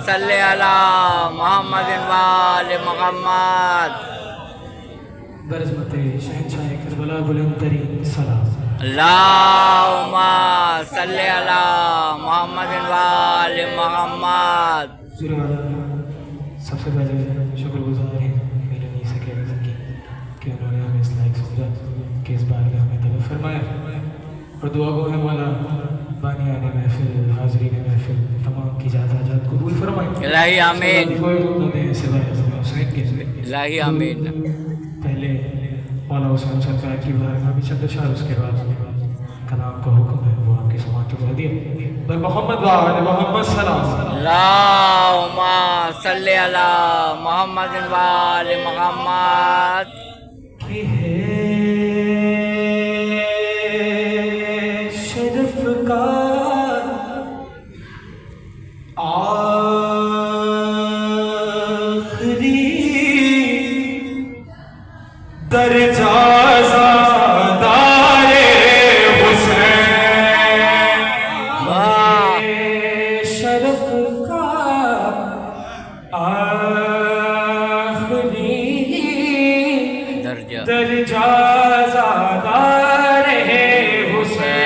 صلی علی محمد وآل محمد. برعظمت شہنشاہ کربلا بلند ترین سلام. اللہم صلی علی محمد وآل محمد. حضور والا سب سے پہلے شکر گزار ہیں میرے نہیں سکے کی کہ انہوں نے ہمیں اس لائق سمجھا کہ اس بارگاہ ہمیں طلب فرمایا، اور دعا گو ہے مولا بانیان محفل، حاضرین محفل تمام کی جات حاجات قبول فرمائے. الہی آمین. کوئی روح دے سوائے حسین کے. الہی آمین. پہلے مولا حسین سرکار کی بارگاہ میں چند اشعار، اس کے بعد کلام کا حکم ہے وہ آپ کی سماعت کو دیا. بر محمد وآل محمد سلام. اللہم صلی علی محمد وآل محمد. کہ ہے شرف کا آخری درجہ زادار حسین. شرف کا آخری درجہ زادار حسین.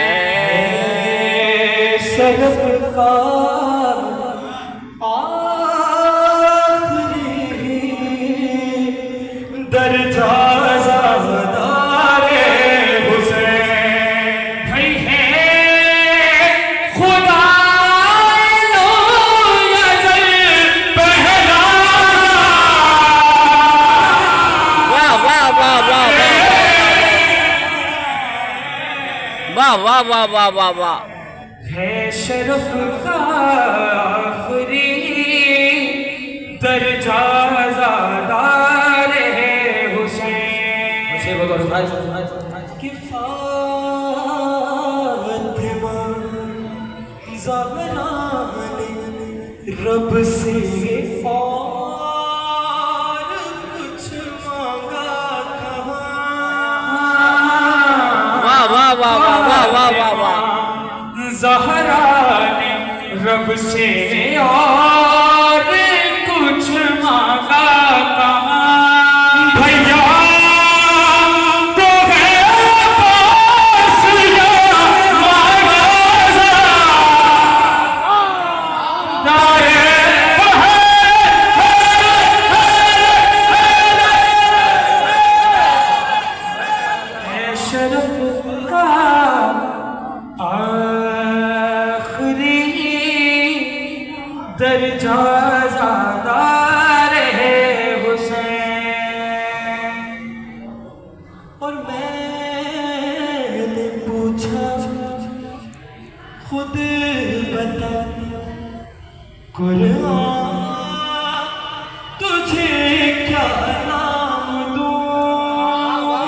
شرف کا آخری درجہ زادار حسین. بھائی ہے خدا نو یزل پہلا. واہ واہ واہ واہ واہ واہ واہ واہ واہ واہ. ہے شرف کا آخری درجہ زادار حسین. کہ فاطمہ زہرا نے رب سے اور کچھ مانگا کہاں. واہ واہ واہ واہ واہ واہ واہ واہ. زہرا نے رب سے اور کچھ مانگا کہاں. بھیا تو ہے پاس یا مہرازہ دائے شرف کا آخری درجہ زادار حسین. اور میں نے پوچھا خود بتا قرآن تجھے کیا نام دوں.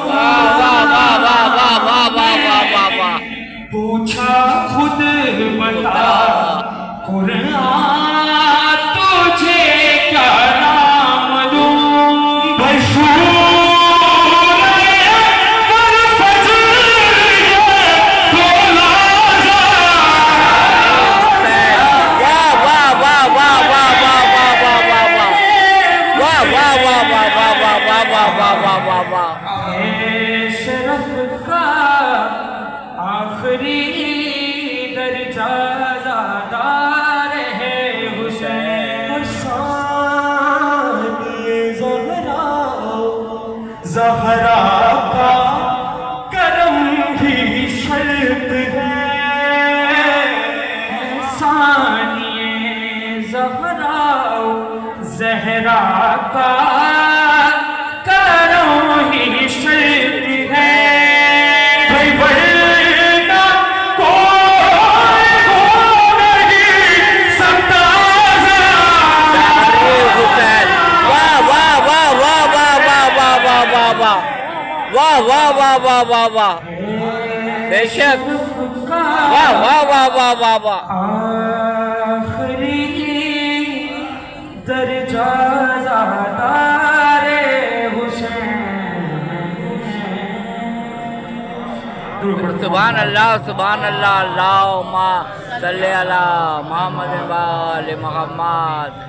واہ واہ واہ واہ واہ واہ واہ واہ واہ. پوچھا خود بتا قرآن تجھے کیا نام دوں. بشور اکبر فجر کو لازا. واہ واہ واہ واہ واہ واہ واہ واہ واہ واہ. واہ واہ واہ واہ واہ واہ واہ واہ واہ واہ واہ. شرف کا آخری درجہ زادار حسین. اور ثانی زہرا کا کرم بھی شرط ہے. ثانی زہرا کا کرم ہی شرط ہے. بھائی ورنہ کوئی ہو نہیں سکتا. حسین. واہ واہ واہ واہ واہ واہ واہ واہ واہ واہ. واہ واہ واہ واہ واہ واہ. بے شک. واہ واہ واہ واہ واہ واہ. آخری درجہ زادار حسین. سبحان اللہ سبحان اللہ. اللہم صلی علی محمد و آل محمد.